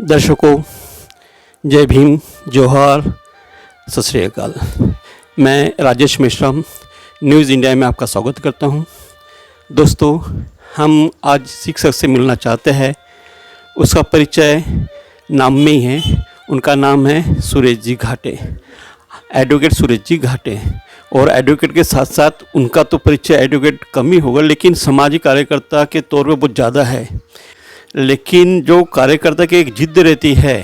दर्शकों, जय भीम, जोहार, सत श्री अकाल। मैं राजेश मिश्रा न्यूज़ इंडिया में आपका स्वागत करता हूं। दोस्तों, हम आज शिक्षक से मिलना चाहते हैं। उसका परिचय नाम में ही है। उनका नाम है सुरेश जी घाटे, एडवोकेट सुरेश जी घाटे। और एडवोकेट के साथ साथ उनका तो परिचय एडवोकेट कम ही होगा, लेकिन सामाजिक कार्यकर्ता के तौर पे बहुत ज़्यादा है। लेकिन जो कार्यकर्ता की एक जिद्द रहती है,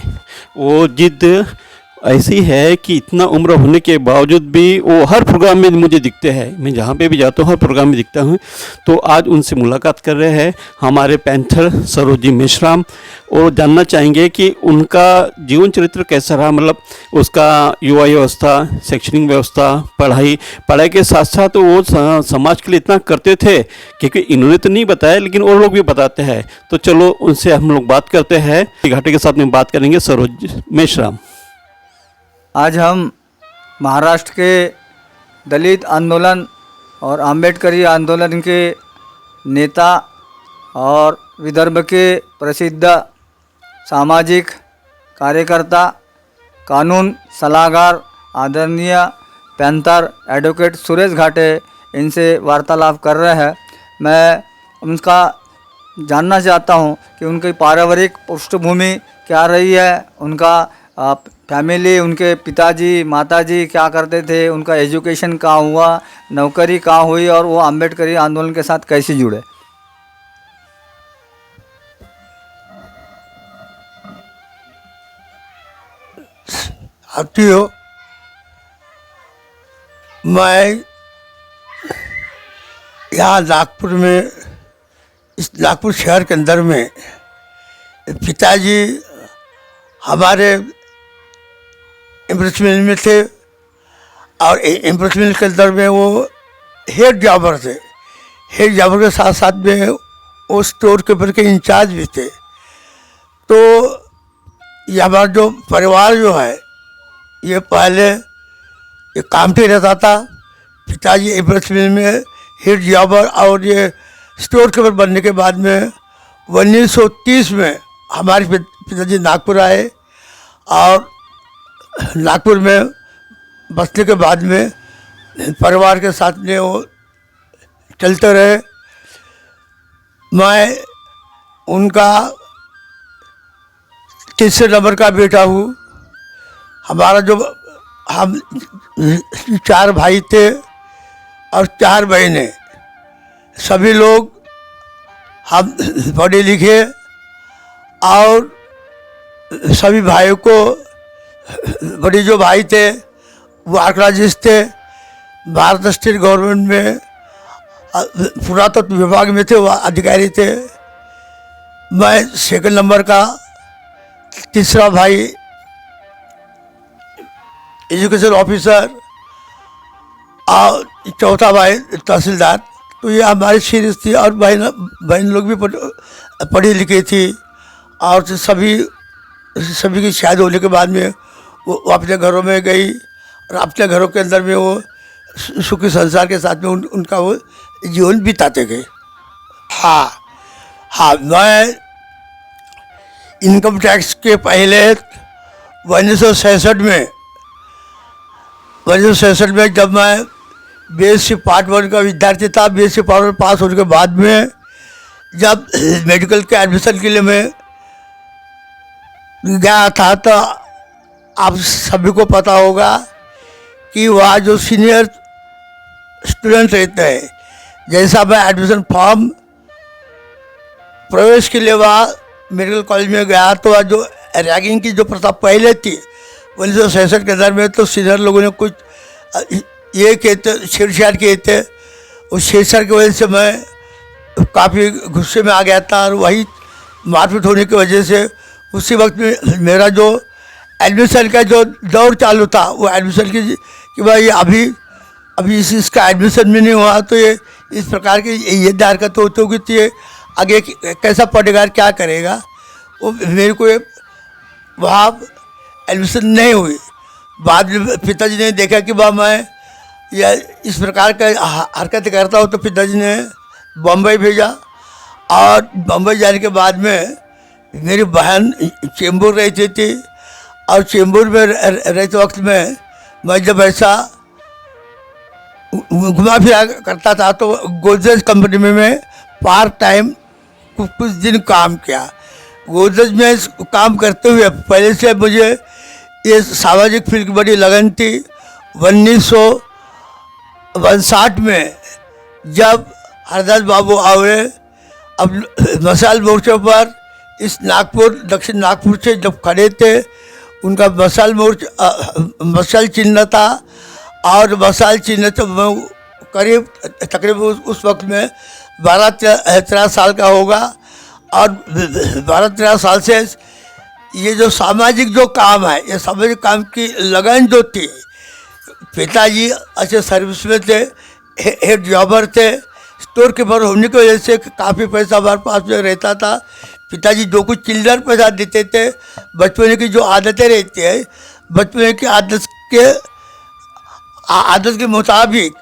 वो जिद्द ऐसी है कि इतना उम्र होने के बावजूद भी वो हर प्रोग्राम में मुझे दिखते हैं। मैं जहाँ पे भी जाता हूँ हर प्रोग्राम में दिखता हूँ। तो आज उनसे मुलाकात कर रहे हैं हमारे पैंथर सरोजी मेश्राम, और जानना चाहेंगे कि उनका जीवन चरित्र कैसा रहा। मतलब उसका युवा व्यवस्था, शैक्षणिक व्यवस्था, पढ़ाई के साथ साथ वो समाज के लिए इतना करते थे, क्योंकि इन्होंने तो नहीं बताया लेकिन और लोग भी बताते हैं। तो चलो उनसे हम लोग बात करते हैं। घाटे के साथ में बात करेंगे सरोज मेश्राम। आज हम महाराष्ट्र के दलित आंदोलन और आम्बेडकरी आंदोलन के नेता और विदर्भ के प्रसिद्ध सामाजिक कार्यकर्ता, कानून सलाहकार आदरणीय पैंथर एडवोकेट सुरेश घाटे, इनसे वार्तालाप कर रहे हैं। मैं उनका जानना चाहता हूं कि उनकी पारिवारिक पृष्ठभूमि क्या रही है, उनका फैमिली, उनके पिताजी माताजी क्या करते थे, उनका एजुकेशन कहाँ हुआ, नौकरी कहाँ हुई, और वो आम्बेडकरी आंदोलन के साथ कैसे जुड़े। साथियों, मैं यहाँ नागपुर में, इस नागपुर शहर के अंदर में पिताजी हमारे इम्प्रेस मिल में थे, और इम्प्रेस मिल के अंदर में वो हेड जॉबर थे। हेड जॉबर के साथ साथ में वो स्टोर के ऊपर के इंचार्ज भी थे। तो ये हमारा जो परिवार जो है, ये पहले ये कामठी रहता था। पिताजी इम्प्रेस मिल में हेड जॉबर, और ये स्टोर के ऊपर बनने के बाद में 1930 में हमारे पिताजी नागपुर आए, और नागपुर में बसने के बाद में परिवार के साथ में वो चलते रहे। मैं उनका तीसरे नंबर का बेटा हूँ। हमारा जो हम 4 भाई थे और 4 बहनें, सभी लोग हम पढ़े लिखे, और सभी भाइयों को, बड़े जो भाई थे वो आर्कियोलॉजिस्ट थे, भारत स्टेट गवर्नमेंट में पुरातत्व विभाग में थे, वो अधिकारी थे। मैं सेकंड नंबर का, तीसरा भाई एजुकेशन ऑफिसर, और चौथा भाई तहसीलदार। तो ये हमारी सीरीज थी, और बहन लोग भी पढ़ी लिखी थी। और सभी की शादी होने के बाद में वो अपने घरों में गई, और अपने घरों के अंदर में वो सुखी संसार के साथ में उनका वो जीवन बिताते गए। हाँ, मैं इनकम टैक्स के पहले 1966 में जब मैं BSc पार्ट 1 का विद्यार्थी था, BSc पार्ट 1 पास होने के बाद में जब मेडिकल के एडमिशन के लिए मैं गया था, तो आप सभी को पता होगा कि वहाँ जो सीनियर स्टूडेंट रहते हैं, जैसा मैं एडमिशन फॉर्म प्रवेश के लिए वहाँ मेडिकल कॉलेज में गया, तो वह जो रैगिंग की जो प्रथा पहले थी 1966 के अंदर में, तो सीनियर लोगों ने कुछ ये कहते छेड़छाड़ किए थे। उस छेड़छाड़ की वजह से मैं काफ़ी गुस्से में आ गया था, और वही मारपीट होने की वजह से उसी वक्त में मेरा जो एडमिशन का जो दौर चालू था, वो एडमिशन की कि भाई अभी इसका एडमिशन भी नहीं हुआ, तो ये इस प्रकार की ये हरकत होती होगी, तो ये आगे कैसा पढ़ेगा, क्या करेगा। वो मेरे को वहाँ एडमिशन नहीं हुई। बाद में पिताजी ने देखा कि वह मैं या इस प्रकार का हरकत करता हूँ, तो पिताजी ने बम्बई भेजा, और बम्बई जाने के बाद में मेरी बहन चेंबूर रहती थी और चेंबूर में रहते वक्त में मैं जब ऐसा घुमा फिरा करता था तो गोदरेज कंपनी में मैं पार्ट टाइम कुछ दिन काम किया। गोदरेज में काम करते हुए पहले से मुझे ये सामाजिक फील्ड की बड़ी लगन थी। 1959 में जब हरदास बाबू आवे अब मसाल मोर्चे पर इस नागपुर दक्षिण नागपुर से जब खड़े थे, उनका मसाल मोर्चा मसाल चिन्ह था और मसाल चिन्ह तो मैं करीब तकरीबन उस वक्त में 12-13 साल का होगा और 12-13 साल से ये जो सामाजिक जो काम है, ये सामाजिक काम की लगन जो थी, पिताजी अच्छे सर्विस में थे, हेड जॉबर थे, स्टोर कीपर होने की वजह से काफ़ी पैसा हमारे पास में रहता था। पिताजी जो कुछ चिल्लर पैसा देते थे, बचपन की जो आदतें रहती है, बचपन की आदत के मुताबिक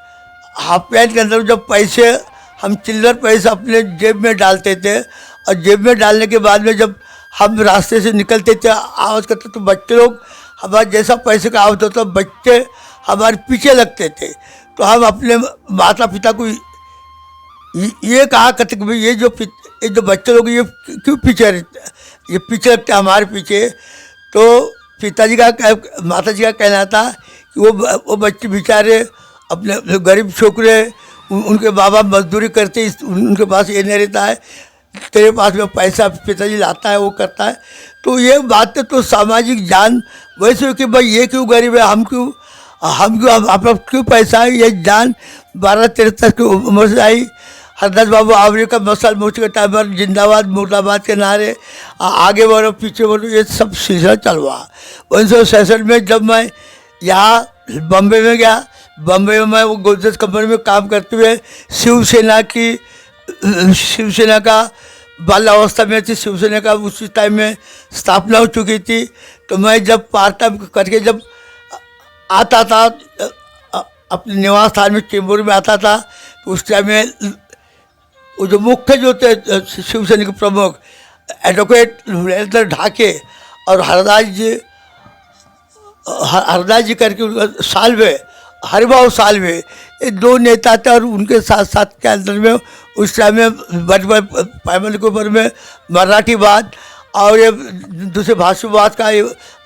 हाफ पैंट के अंदर जब पैसे हम चिल्लर पैसा अपने जेब में डालते थे और जेब में डालने के बाद में जब हम रास्ते से निकलते थे आवाज़ करते तो बच्चे लोग हमारे जैसा पैसे का आवाज़ होता, बच्चे हमारे पीछे लगते थे। तो हम अपने माता पिता को ये कहा करते कि भाई ये जो बच्चे लोग ये क्यों पीछे रहते, ये पीछे लगते हमारे पीछे। तो पिताजी का माता जी का कहना था कि वो बच्चे बेचारे अपने गरीब छोकरे, उनके बाबा मजदूरी करते, उनके पास ये नहीं रहता है, तेरे पास में पैसा पिताजी लाता है, वो करता है। तो ये बातें तो सामाजिक जान वैसे कि भाई ये क्यों गरीब है, हम क्यों आप क्यों पैसा है, ये जान 12-13 की उम्र से आई। हरदास बाबू आवरे का मसाल मोर्चे के टाइम पर जिंदाबाद मुर्दाबाद के नारे, आगे बढ़ो पीछे बढ़ो, ये सब सिलसिला चलवा। 1966 में जब मैं यहाँ बम्बे में गया, बम्बे में मैं वो गोदरेज कंपनी में काम करते हुए शिवसेना का बाल्यावस्था में थी, शिवसेना का उसी टाइम में स्थापना हो चुकी थी। तो मैं जब पार्ट टाइम करके जब आता था अपने निवास स्थान में चेंबूर में आता था, तो उस टाइम में वो जो मुख्य जो थे शिवसेना के प्रमुख एडवोकेट वीरेंद्र ढाके और हरदास जी करके उनका सालवे, हरिभाव सालवे, ये दो नेता थे और उनके साथ साथ के अंदर में उस टाइम में बड़े पैमाने के ऊपर में मराठीवाद और ये दूसरे भाषावाद का ये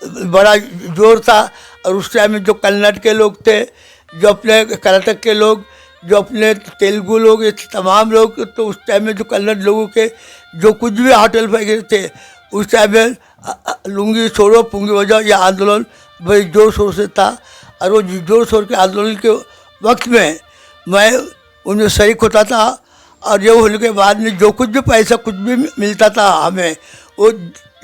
बड़ा जोर था। और उस टाइम में जो कन्नड़ के लोग थे, जो अपने कर्नाटक के लोग, जो अपने तेलुगु लोग, ये तमाम लोग, तो उस टाइम में जो कन्नड़ लोगों के जो कुछ भी होटल पर थे, उस टाइम में लुंगी छोड़ो पुंगी बजाओ ये आंदोलन बड़ी जोर शोर से था। और वो जोर शोर के आंदोलन के वक्त में मैं उनमें शरीक होता था। और ये होने के बाद में जो कुछ भी पैसा कुछ भी मिलता था हमें, वो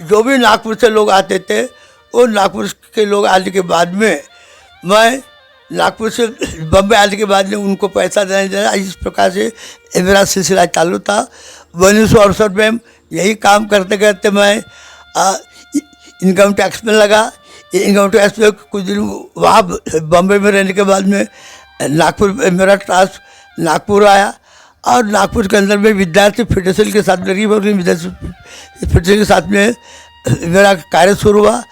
जो भी नागपुर से लोग आते थे, वो नागपुर के लोग आने के बाद में मैं नागपुर से बम्बई आने के बाद में उनको पैसा देना, इस प्रकार से मेरा सिलसिला चालू था। 1968 में यही काम करते करते मैं इनकम टैक्स में लगा। इनकम टैक्स में कुछ दिन वहाँ बम्बई में रहने के बाद में नागपुर मेरा ट्रांसफर नागपुर आया और नागपुर के अंदर में विद्यार्थी फेडरेशन के साथ में, विद्यार्थी फेडरेशन के साथ में मेरा कार्य शुरू हुआ।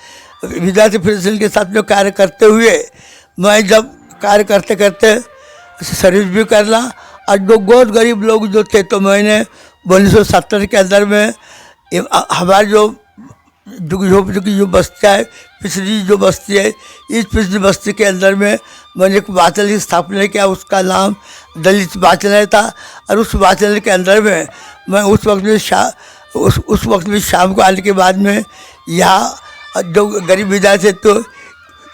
विद्यार्थी फेडरेशन के साथ में कार्य करते हुए मैं जब कार्य करते करते सर्विस भी करना, और जो बहुत गरीब लोग जो थे, तो मैंने 1970 के अंदर में हमारे जो झोपड़ी की जो बस्ती है, पिछड़ी जो बस्ती है, इस पिछड़ी बस्ती के अंदर में मैंने एक वाचनालय की स्थापना किया। उसका नाम दलित वाचनालय था। और उस वाचनालय के अंदर में मैं उस वक्त में शाम को आने के बाद में यहाँ जो गरीब विद्यार्थी तो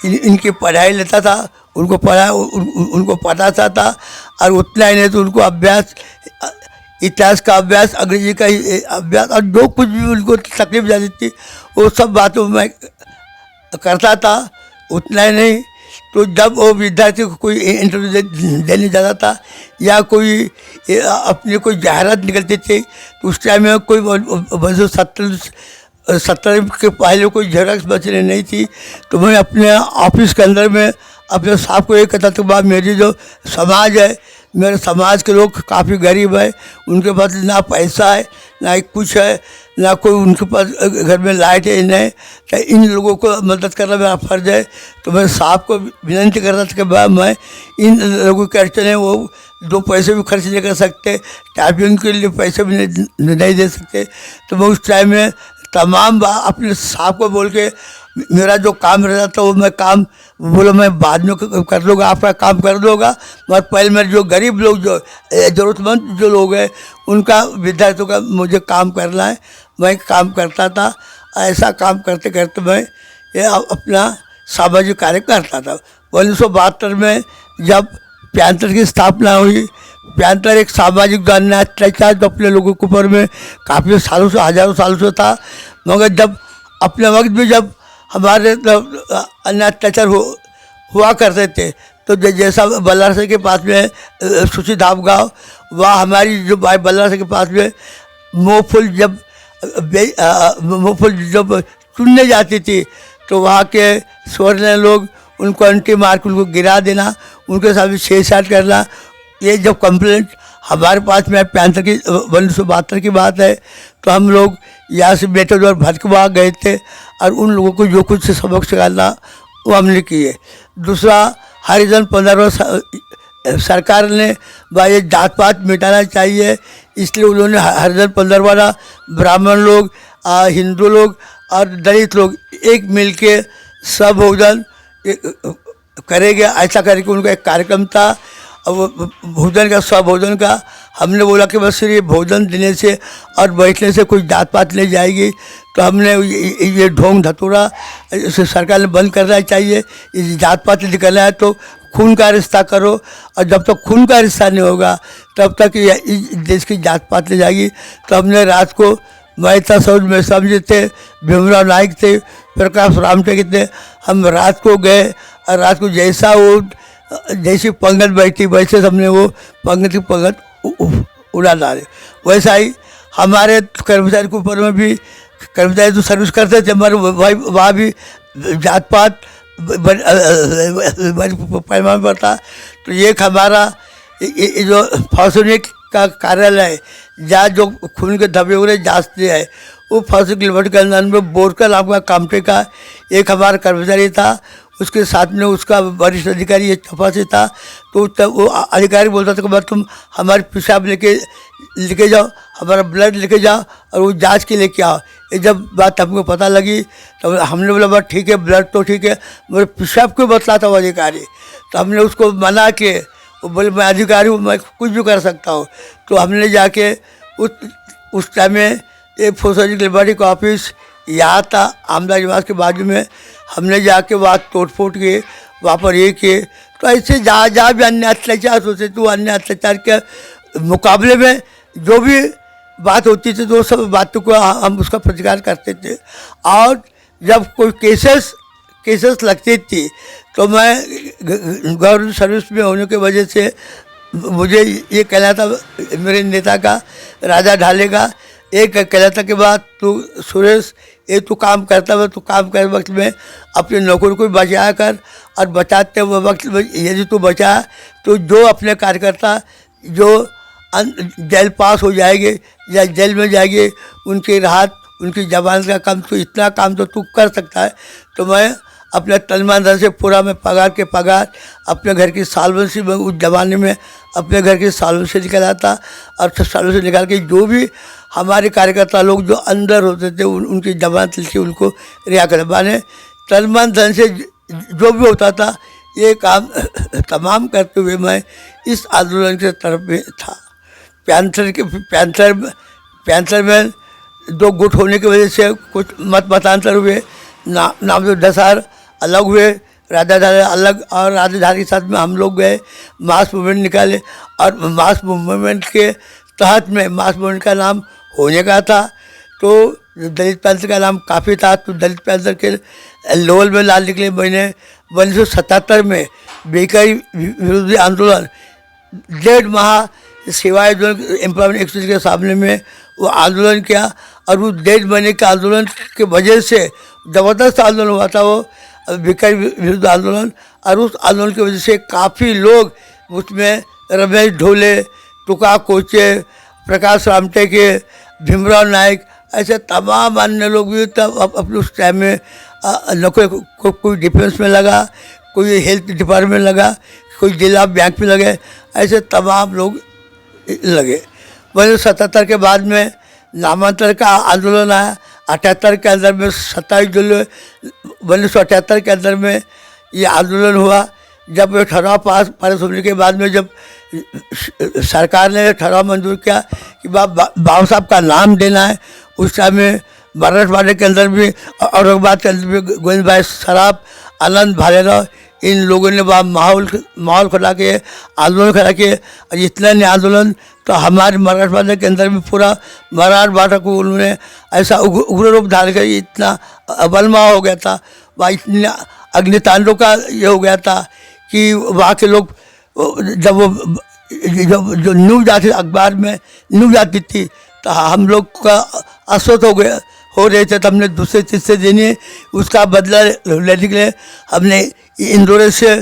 इनकी पढ़ाई लेता था, उनको पढ़ाता था। और उतना ही नहीं तो उनको अभ्यास, इतिहास का अभ्यास, अंग्रेजी का अभ्यास, और जो कुछ भी उनको तकलीफ जाती थी वो सब बातों में करता था। उतना ही नहीं तो जब वो विद्यार्थी को कोई इंटरव्यू देने जाता था या कोई अपनी कोई जाहिरात निकलती थी, तो उस टाइम में कोई 1970 के पहले कोई झेरॉक्स मशीनें नहीं थी। तो मैं अपने ऑफिस के अंदर में अपने साहब को ये कहता था, मेरी जो समाज है, मेरे समाज के लोग काफ़ी गरीब है, उनके पास ना पैसा है ना ही कुछ है, ना कोई उनके पास घर में लाइट है नहीं। तो इन लोगों को मदद करना मेरा फ़र्ज़ है। तो मैं साहब को विनती कर रहा था कि भाई मैं इन लोगों के अड़चन है, वो 2 पैसे भी खर्च नहीं कर सकते, टाइपिंग के लिए पैसे भी नहीं दे सकते। तो मैं उस टाइम में तमाम अपने साहब को बोल के मेरा जो काम रहता था वो मैं काम बोलो मैं बाद में कर लूँगा, आपका काम कर दूँगा, मगर पहले मेरे जो गरीब लोग जो ज़रूरतमंद जो लोग हैं उनका विद्यार्थियों का मुझे काम करना है। मैं काम करता था। ऐसा काम करते करते मैं ये अपना सामाजिक कार्य करता था। 1972 में जब प्यांतर की स्थापना हुई, प्यांतर एक सामाजिक जो अन्याय अत्याचार जो अपने लोगों के ऊपर में काफ़ी सालों से, हज़ारों सालों से था, मगर जब अपने वक्त में जब हमारे अन्याय अत्याचार हुआ करते थे, तो जैसा बल्लारसा के पास में सुशी धाम गाँव, वहाँ हमारी जो भाई बल्लारसा के पास में मोहफुल जब चुनने जाती थी तो वहाँ के स्वर्ण लोग उनको अंटी मार के उनको गिरा देना, उनके साथ छेड़छाड़ करना। ये जब कंप्लेंट हमारे पास में प्यांतर की 1972 की बात है, तो हम लोग यहाँ से बेटे और भटकवा गए थे और उन लोगों को जो कुछ सबक सिखाना वो हमने किए। दूसरा, हरिजन 15 सरकार ने भाई जात पात मिटाना चाहिए, इसलिए उन्होंने हरिजन 15 ब्राह्मण लोग, हिंदू लोग और दलित लोग एक मिल के सब भोजन करेंगे, ऐसा करके उनका एक कार्यक्रम था। अब भोजन का, स्वभोजन का, हमने बोला कि बस सिर्फ भोजन देने से और बैठने से कोई जात पात नहीं जाएगी। तो हमने ये ढोंग धतूरा इसे सरकार ने बंद करना चाहिए। इस जात पात निकलना है तो खून का रिश्ता करो, और जब तक खून का रिश्ता नहीं होगा तब तक इस देश की जात पात नहीं जाएगी। तो हमने रात को मेहता सऊद में समझे थे, भीमराव नाइक थे, प्रकाश रामटेक थे, हम रात को गए और रात को जैसा वो जैसी पंगत बैठी वैसे हमने वो पंगत की पंगत उड़ा डाले। वैसा ही हमारे कर्मचारी के ऊपर में भी, कर्मचारी तो सर्विस करते थे मगर वहाँ भी जात पात पैमाने पर था। तो एक हमारा ये जो फौसनी का कार्यालय है, जहाँ जो खून के धब्बे वगैरह जांचते हैं, वो फौसनी किलोमीटर के अंदर में बोरकर नाम का कामटे का एक हमारा कर्मचारी था, उसके साथ में उसका वरिष्ठ अधिकारी एक चपा से था। तो वो अधिकारी बोलता था कि बस तुम हमारे पेशाब लेके जाओ, हमारा ब्लड लेके जाओ और वो जांच के लेके आओ। ये जब बात हमको पता लगी तो हमने बोला बस ठीक है, ब्लड तो ठीक है, मेरे पेशाब क्यों बतलाता वो अधिकारी। तो हमने उसको मना के, वो बोले मैं अधिकारी हूँ, मैं कुछ भी कर सकता हूँ। तो हमने जाके उस टाइम में एक फौजी लिबर्टी का ऑफिस यहाँ था आमदा निवास के बाजू में, हमने जाके वहाँ तोड़ फोड़ के वहाँ पर ये किए। तो ऐसे जहाँ भी अन्य अत्याचार होते तो अन्य अत्याचार के मुकाबले में जो भी बात होती थी तो वो सब बातों को हम उसका प्रतिकार करते थे। और जब कोई केसेस लगती थी तो मैं गवर्नमेंट सर्विस में होने की वजह से मुझे ये कहना था मेरे नेता का, राजा ढाले का, एक कहना था कि बात तू सुरेश ये तू काम करता है, तो काम करते वक्त में अपने नौकरी को बचाया कर, और बचाते हुए वक्त में यदि तू बचा तो जो अपने कार्यकर्ता जो जेल पास हो जाएंगे या जेल में जाएंगे उनकी राहत, उनकी जमानत का काम, तो इतना काम तो तू कर सकता है। तो मैं अपने तनमान से पूरा में पगार अपने घर की सालवंशी में, उस जमाने में अपने घर की सालवंशी निकल आता, और सालों से निकाल के जो भी हमारे कार्यकर्ता लोग जो अंदर होते थे उनकी जमानत थी उनको रिहा कर, माने तनमान धन से जो भी होता था ये काम तमाम करते हुए मैं इस आंदोलन के तरफ में था। पैंथर में 2 गुट होने की वजह से कुछ मतांतर हुए, नाम जो दसार अलग हुए, राजाधार अलग, और राजाधार के साथ में हम लोग गए, मास मूवमेंट निकाले, और मास मूवमेंट के तहत में मास मूवमेंट का नाम होने का था तो दलित पैंथर का नाम काफ़ी था। तो दलित पैंथर के लेवल में लाल निकले। मैंने 1977 में बेकारी विरोधी आंदोलन 1.5 माह सिवाय जो एम्प्लॉयमेंट एक्सचेंज के सामने में वो आंदोलन किया, और वो 1.5 महीने के आंदोलन के वजह से ज़बरदस्त आंदोलन हुआ था वो बेकारी विरुद्ध आंदोलन, और उस आंदोलन की वजह से काफ़ी लोग उसमें रमेश ढोले, टुका कोचे, प्रकाश रामटे के, भीमराव नायक, ऐसे तमाम अन्य लोग भी तब अपने उस टाइम में न कोई डिफेंस में लगा, कोई हेल्थ डिपार्टमेंट में लगा, कोई जिला बैंक में लगे, ऐसे तमाम लोग लगे। 1977 के बाद में नामांतरण का आंदोलन आया। 78 के अंदर में 27 जुलाई 1978 के अंदर में ये आंदोलन हुआ। जब ये ठराव पास होने के बाद में जब सरकार ने ठराव मंजूर किया कि बाबा साहब का नाम देना है, उस टाइम में मराठवाड़े के अंदर भी, औरंगाबाद के अंदर भी गोविंद भाई सराफ, आनंद भालेराव, इन लोगों ने वहाँ माहौल खड़ा किए, आंदोलन खड़ा किए। और इतना नहीं आंदोलन तो हमारे मराठवाड़े के अंदर भी पूरा मराठवाड़ा को उन्होंने ऐसा उग्र रूप धारण कर इतना अबलमा हो गया था, वहाँ इतने अग्नितांडव का ये हो गया था कि वहाँ के लोग जब वो जो न्यूज़ आती अखबार में न्यूज़ आती थी तो हम लोग का अस्वस्थ हो रहे थे। तो हमने दूसरे तीसरे दिन ही उसका बदला लेने के लिए हमने इंदौर से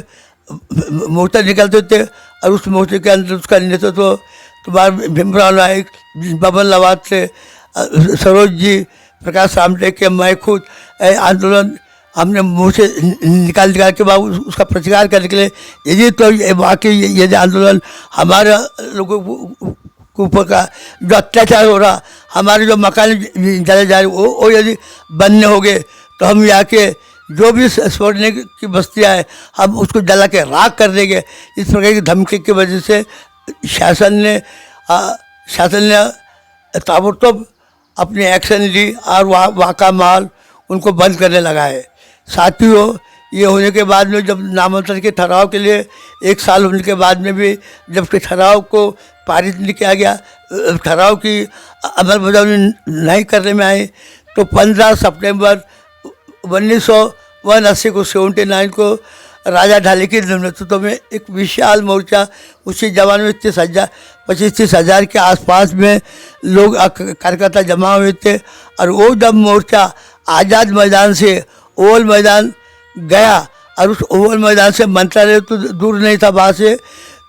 मोर्चा निकलते थे और उस मोर्चे के अंदर उसका नेतृत्व तुम्हारे भीमराव नायक, बबन लवाद से, सरोज जी, प्रकाश रामटे के, मैं खुद आंदोलन हमने मुँह से निकाल के बाद उसका प्रतिकार करने के लिए यदि तो वाकई यदि आंदोलन हमारे लोगों के ऊपर का जो अत्याचार हो रहा, हमारे जो मकान जले जा रहे वो यदि बनने हो गए तो हम यहाँ के जो भी स्वर्ण की बस्तियाँ हैं हम उसको जला के राख कर देंगे। इस प्रकार की धमकी की वजह से शासन ने ताबड़तोड़ अपनी एक्शन ली और वहाँ का माल उनको बंद करने लगा है। साथियों, ये होने के बाद में जब नामांतरण के ठहराव के लिए 1 साल होने के बाद में भी जब के ठहराव को पारित नहीं किया गया, ठहराव की अमलबजावनी नहीं करने में आई, तो 15 सितंबर 1979 को 79 को राजा ढाले के नेतृत्व में एक विशाल मोर्चा, उसी जमाने में 25-30 हज़ार के आसपास में लोग कार्यकर्ता जमा हुए थे। और वो जब मोर्चा आज़ाद मैदान से ओवल मैदान गया और उस ओवल मैदान से मंत्रालय तो दूर नहीं था वहाँ से,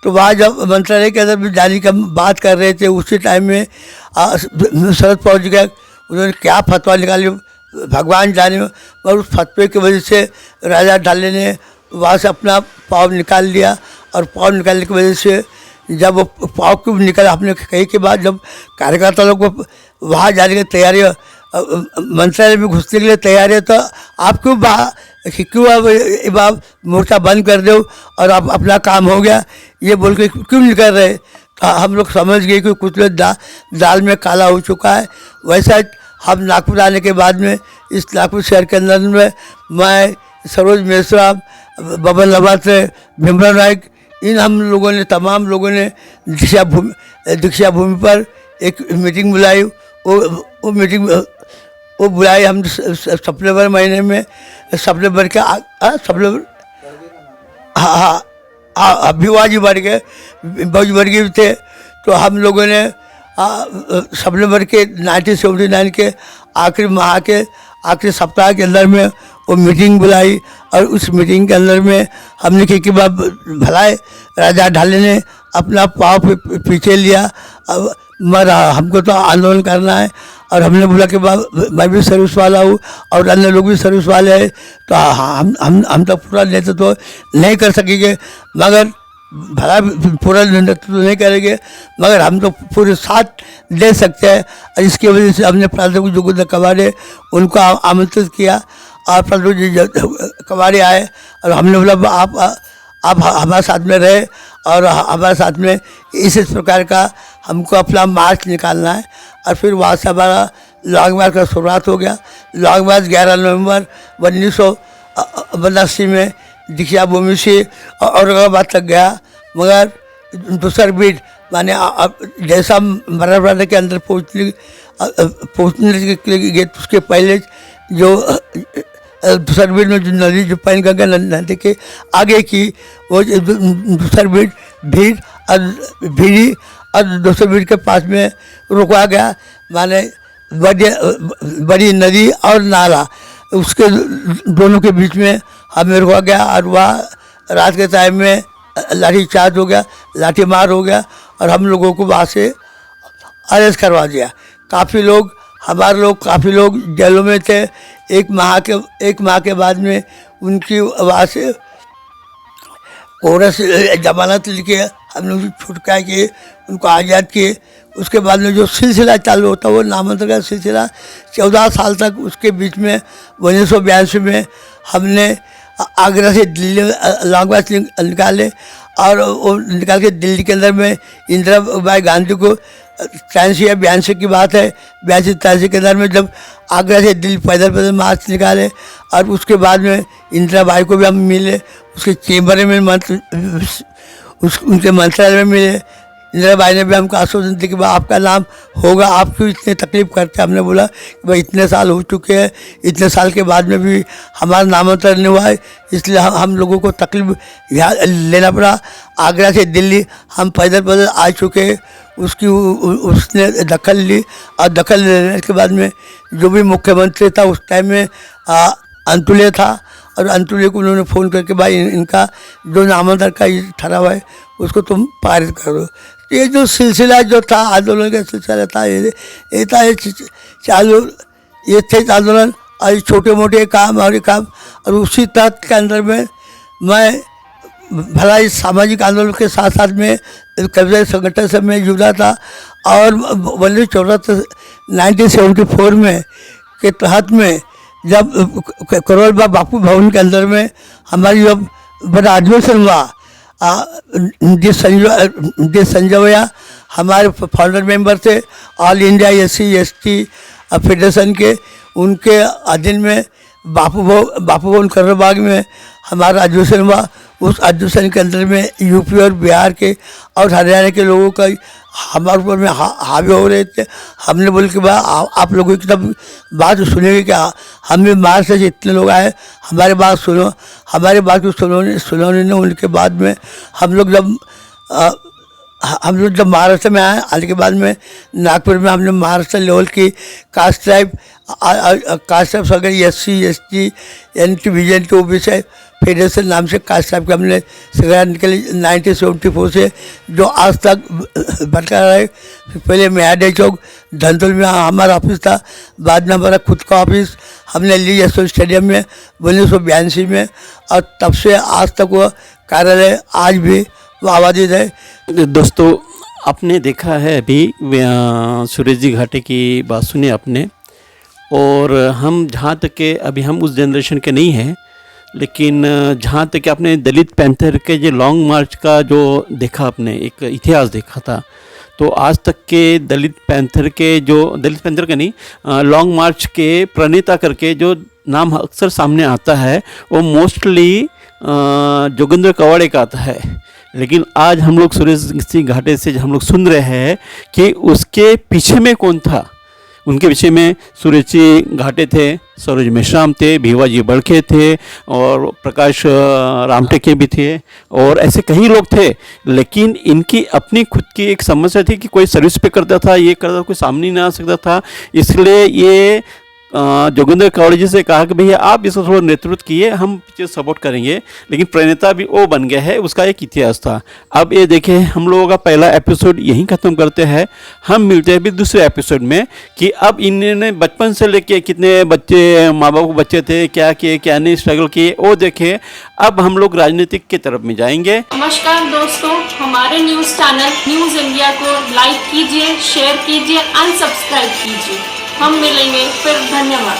तो वहाँ जब मंत्रालय के अंदर भी जाने की बात कर रहे थे उसी टाइम में शरद पवार जी का उन्होंने क्या फतवा निकाली भगवान जाने, और उस फतवे की वजह से राजा ढाले ने वहाँ से अपना पाव निकाल लिया। और पाव निकालने की वजह से जब वो पाव क्यों निकला आपने कही के बाद जब कार्यकर्ता लोग वहाँ जाने की तैयारी मंत्रालय में घुसने के लिए तैयारी है, तो आप क्यों आप मोर्चा बंद कर दो और आप अपना काम हो गया ये बोल के क्यों नहीं कर रहे। तो हम लोग समझ गए कि कुछ लोग दाल में काला हो चुका है। वैसा हम नागपुर आने के बाद में इस नागपुर शहर के अंदर में मैं, सरोज मिश्रा, बबन लवाद से, भीमराव नायक, इन हम लोगों ने तमाम लोगों ने दीक्षा भूमि पर एक मीटिंग बुलाई। वो मीटिंग वो बुलाई हम सितंबर महीने में, सितंबर के सितंबर हाँ भिवाजी वर्गीय भी थे। तो हम लोगों ने सितंबर के 1979 के आखिरी माह के आखिरी सप्ताह के अंदर में वो मीटिंग बुलाई। और उस मीटिंग के अंदर में हमने कि भलाई राजा ढाले ने अपना पाँव पीछे लिया, अब हमको तो आंदोलन करना है। और हमने बोला कि मैं भी सर्विस वाला हूँ और अन्य लोग भी सर्विस वाले हैं, तो हम तो पूरा नेतृत्व नहीं कर सकेंगे, मगर भला पूरा नेतृत्व नहीं करेंगे मगर हम तो पूरे साथ दे सकते हैं। और इसकी वजह से हमने प्राथमिक जोगिंदर कवाड़े उनको आमंत्रित किया और प्राथमिक कवाड़े आए और हमने बोला आप हमारे साथ में रहे और हमारे साथ में इस प्रकार का हमको अपना मार्च निकालना है। और फिर वहाँ से हमारा लॉन्ग मार्च का शुरुआत हो गया। लॉन्ग मार्च 11 नवंबर 1982 में दीक्षा भूमि से औरंगाबाद तक गया, मगर दूसरा बीट माने जैसा मराठवाड़ा के अंदर पहुँचने के लिए उसके पहले जो दूसरा बीट में जो नदी जो पैनगंगा नदी के आगे की वो दूसरा बीट भीड़ और भीड़ी और दूसरे बीट के पास में रुका गया, माने बड़ी नदी और नाला उसके दोनों के बीच में हमें रुका गया। और वह रात के टाइम में लाठीचार्ज हो गया, लाठीमार हो गया और हम लोगों को वहाँ से अरेस्ट करवा दिया। काफ़ी लोग काफ़ी लोग जेलों में थे। एक माह के बाद में उनकी वहाँ से कोर्ट से जमानत लेके हम लोग छुटका किए, उनको आज़ाद किए। उसके बाद में जो सिलसिला चालू होता है वो नामांतरण का सिलसिला 14 साल तक, उसके बीच में 1982 में हमने आगरा से दिल्ली लॉन्ग मार्च निकाले और वो निकाल के दिल्ली के अंदर में इंदिरा बाई गांधी को 83 या 82 की बात है, 82-83 के अंदर में जब आगरा से दिल्ली पैदल मार्च निकाले और उसके बाद में इंदिरा बाई को भी हम मिले, उसके चेम्बर में उनके मंत्रालय में मिले। इंदिरा बाई ने भी हमको आश्वासन दिया कि भाई आपका नाम होगा, आप क्यों इतने तकलीफ करते हैं। हमने बोला कि भाई इतने साल हो चुके हैं, इतने साल के बाद में भी हमारा नामांतरण नहीं हुआ है, इसलिए हम लोगों को तकलीफ लेना पड़ा। आगरा से दिल्ली हम पैदल आ चुके हैं। उसने दखल ली और दखल लेने के बाद में जो भी मुख्यमंत्री था उस टाइम में अंतुले था और अंतुले को उन्होंने फ़ोन करके भाई इनका जो नामांतरण का ठहराव है उसको तुम पारित करो। ये जो सिलसिला जो था आंदोलन का सिलसिला था, ये था चालू, ये थे आंदोलन और छोटे मोटे काम और काम। और उसी तहत के अंदर में मैं भला इस सामाजिक आंदोलन के साथ साथ में कविता संगठन से मैं जुड़ा था और 1974 में के तहत में जब करोलबाग बापू भवन के अंदर में हमारी जब बड़ा अधिवेशन हुआ, डी संजय हमारे फाउंडर मेंबर थे ऑल इंडिया SC/ST फेडरेशन के, उनके अधीन में बापू भवन करोलबाग में हमारा अधिवेशन हुआ। उस अधिवेशन के अंदर में यूपी और बिहार के और हरियाणा के लोगों का हमारे ऊपर में हावी हो रहे थे। हमने बोले कि भाई आप लोगों की तब बात सुनेंगे क्या, हम भी महाराष्ट्र से इतने लोग आए, हमारे बात सुनो। हमारे बात को सुनोने ने उनके बाद में हम लोग जब महाराष्ट्र में आने के बाद में नागपुर में हमने महाराष्ट्र लेवल की कास्ट ट्राइब अगर SC/ST NT OBC फेडरेशन नाम से कास्ट ट्राइब के हमने सरकार निकली 1974 से, जो आज तक बरकरार है। पहले मेहाडे चौक धंधुल में हमारा ऑफिस था, बाद में हमारा खुद का ऑफिस हमने ली यशवंत स्टेडियम में 1982 में, और तब से आज तक वो कार्यालय आज भी वो आबादी है। दोस्तों, आपने देखा है अभी सुरेश जी घाटे की बात सुनी आपने, और हम जहाँ तक के अभी हम उस जनरेशन के नहीं हैं, लेकिन जहाँ तक कि आपने दलित पैंथर के जो लॉन्ग मार्च का जो देखा, आपने एक इतिहास देखा था, तो आज तक के दलित पैंथर का नहीं, लॉन्ग मार्च के प्रणेता करके जो नाम अक्सर सामने आता है वो मोस्टली जोगिंदर कवाड़े का आता है। लेकिन आज हम लोग सुरेश सिंह घाटे से हम लोग सुन रहे हैं कि उसके पीछे में कौन था। उनके पीछे में सुरेश जी घाटे थे, सरोज मेश्राम थे, भीवाजी बड़के थे, और प्रकाश रामटेके भी थे, और ऐसे कई लोग थे। लेकिन इनकी अपनी खुद की एक समस्या थी कि कोई सर्विस पे करता था, ये करता, कोई सामने नहीं आ सकता था। इसलिए ये जोगिंदर कवाड़े जी से कहा कि भैया आप इसको थोड़ा नेतृत्व किए, हम पीछे सपोर्ट करेंगे। लेकिन प्रणेता भी वो बन गया है, उसका एक इतिहास था। अब ये देखें, हम लोगों का पहला एपिसोड यहीं ख़त्म करते हैं। हम मिलते हैं अभी दूसरे एपिसोड में कि अब इन्होंने बचपन से लेके कितने बच्चे, माँ बाप को बच्चे थे, क्या किए क्या नहीं, स्ट्रगल किए, वो देखें। अब हम लोग राजनीतिक की तरफ में जाएंगे। नमस्कार दोस्तों, हमारे न्यूज़ चैनल न्यूज़ इंडिया को लाइक कीजिए, शेयर कीजिए, अनसब्सक्राइब कीजिए। हम मिलेंगे फिर, धन्यवाद।